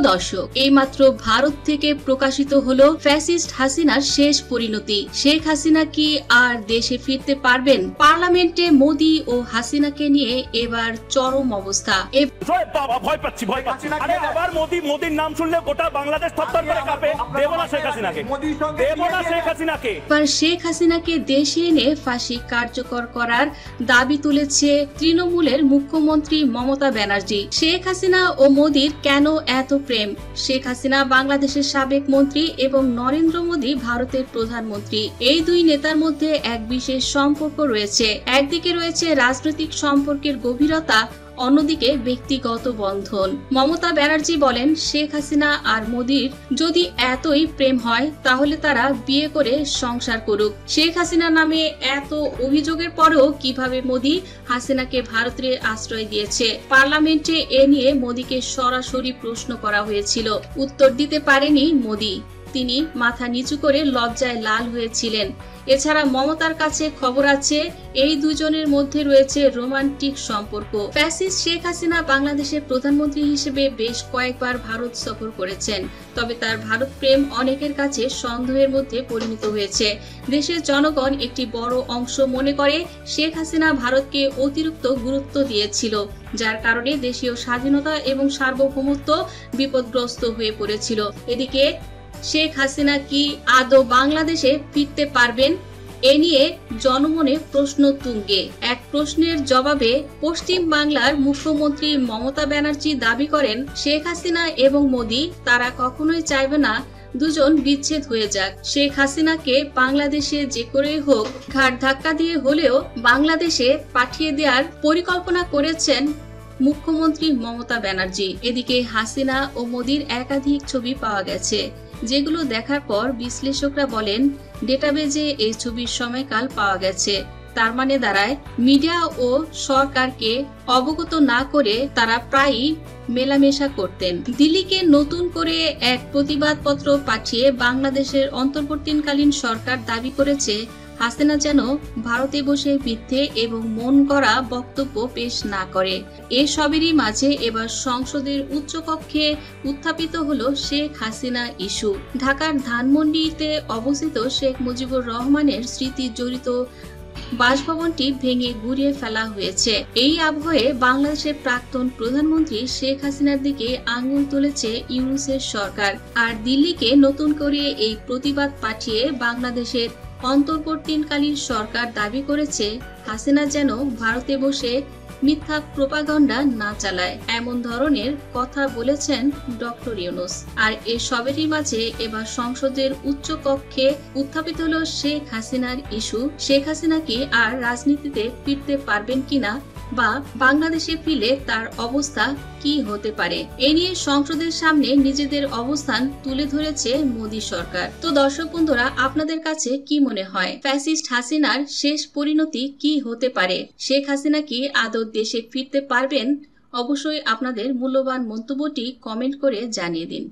দর্শক, এইমাত্র ভারত থেকে প্রকাশিত হলো ফ্যাসিস্ট হাসিনার শেষ পরিণতি। শেখ হাসিনা কি আর দেশে ফিরতে পারবেন? পার্লামেন্টে মোদি ও হাসিনাকে নিয়ে এবার চরম অবস্থা। ভয় পাচ্ছি। আবার মোদির নাম শুনলে গোটা বাংলাদেশ থরথর করে কাঁপে। দেব না শেখ হাসিনাকে, দেব না শেখ হাসিনাকে। এবার শেখ হাসিনাকে দেশে এনে ফাঁসি কার্যকর করার দাবি তুলেছে তৃণমূলের মুখ্যমন্ত্রী মমতা ব্যানার্জি। শেখ হাসিনা ও মোদির কেন এত প্রেম? শেখ হাসিনা বাংলাদেশের সাবেক মন্ত্রী এবং নরেন্দ্র মোদি ভারতের প্রধানমন্ত্রী। এই দুই নেতার মধ্যে এক বিশেষ সম্পর্ক রয়েছে। একদিকে রয়েছে রাজনৈতিক সম্পর্কের গভীরতা, অন্যদিকে ব্যক্তিগত বন্ধন। মমতা ব্যানার্জি বলেন, শেখ হাসিনা আর মোদির যদি এতই প্রেম হয় তাহলে তারা বিয়ে করে সংসার করুক। শেখ হাসিনা নামে এত অভিযোগের পরেও কিভাবে মোদি হাসিনাকে ভারতে আশ্রয় দিয়েছে? পার্লামেন্টে এ নিয়ে মোদিকে সরাসরি প্রশ্ন করা হয়েছিল। উত্তর দিতে পারেনি মোদি। তিনি মাথা নিচু করে লজ্জায় লাল হয়েছিলেন। এছাড়া মমতার কাছে খবর আছে এই দুজনের মধ্যে রয়েছে রোমান্টিক সম্পর্ক। ফ্যাসিস্ট শেখ হাসিনা বাংলাদেশের প্রধানমন্ত্রী হিসেবে বেশ কয়েকবার ভারত সফর করেছেন। তবে তার ভারত প্রেম অনেকের কাছে সন্দেহের মধ্যে পরিণত হয়েছে। দেশের জনগণ একটি বড় অংশ মনে করে শেখ হাসিনা ভারতকে অতিরিক্ত গুরুত্ব দিয়েছিল, যার কারণে দেশীয় স্বাধীনতা এবং সার্বভৌমত্ব বিপদগ্রস্ত হয়ে পড়েছিল। এদিকে শেখ হাসিনা কি আদৌ বাংলাদেশে ফিরতে পারবেন? এ নিয়ে জনমনে প্রশ্ন তুঙ্গে। এক প্রশ্নের জবাবে পশ্চিম বাংলার মুখ্যমন্ত্রী মমতা ব্যানার্জি দাবি করেন, শেখ হাসিনা এবং মোদি তারা কখনোই চাইবে না দুজন বিচ্ছেদ হয়ে যাক। শেখ হাসিনাকে বাংলাদেশে যে করেই হোক ঘাট ধাক্কা দিয়ে হলেও বাংলাদেশে পাঠিয়ে দেওয়ার পরিকল্পনা করেছেন মুখ্যমন্ত্রী মমতা ব্যানার্জি। এদিকে হাসিনা ও মোদির একাধিক ছবি পাওয়া গেছে, যেগুলো দেখার পর বিশ্লেষকরা বলেন ডেটাবেজে এই ছবির সময়কাল পাওয়া গেছে। তার মানে দাঁড়ায় মিডিয়া ও সরকারকে অবগত না করে তারা প্রায়ই মেলামেশা করতেন। দিল্লিকে নতুন করে এক প্রতিবাদপত্র পাঠিয়ে বাংলাদেশের অন্তর্বর্তীকালীন সরকার দাবি করেছে হাসিনা যেন ভারতে বসে মিথ্যে এবং মন গড়া বক্তব্য পেশ না করে। এসবেরই মাঝে এবার সংসদের উচ্চকক্ষে উত্থাপিত হলো শেখ হাসিনা ইস্যু। ঢাকার ধানমন্ডিতে অবস্থিত শেখ মুজিবুর রহমানের স্মৃতি জড়িত বাসভবনটি ভেঙে গুড়িয়ে ফেলা হয়েছে। এই আবহে বাংলাদেশের প্রাক্তন প্রধানমন্ত্রী শেখ হাসিনার দিকে আঙুল তুলেছে ইউনূসের সরকার। আর দিল্লিকে নতুন করে এই প্রতিবাদ পাঠিয়ে বাংলাদেশের অন্তর্বর্তীকালীন সরকার দাবি করেছে হাসিনা যেন ভারতে বসে মিথ্যা প্রোপাগান্ডা না চালায়। এমন ধরনের কথা বলেছেন ডক্টর ইউনূস। আর এসবেরই মাঝে এবার সংসদের উচ্চ কক্ষে উত্থাপিত হল শেখ হাসিনার ইস্যু। শেখ হাসিনা কি আর রাজনীতিতে ফিরতে পারবেন কিনা বা বাংলাদেশে ফিরলে তার অবস্থা কি হতে পারে? এ নিয়ে সংসদের সামনে নিজেদের অবস্থান তুলে ধরেছে মোদী সরকার। তো দর্শক বন্ধুরা, আপনাদের কাছে কি মনে হয় ফ্যাসিস্ট হাসিনার শেষ পরিণতি কি হতে পারে? শেখ হাসিনা কি আদৌ দেশে ফিরতে পারবেন? অবশ্যই আপনাদের মূল্যবান মন্তব্যটি কমেন্ট করে জানিয়ে দিন।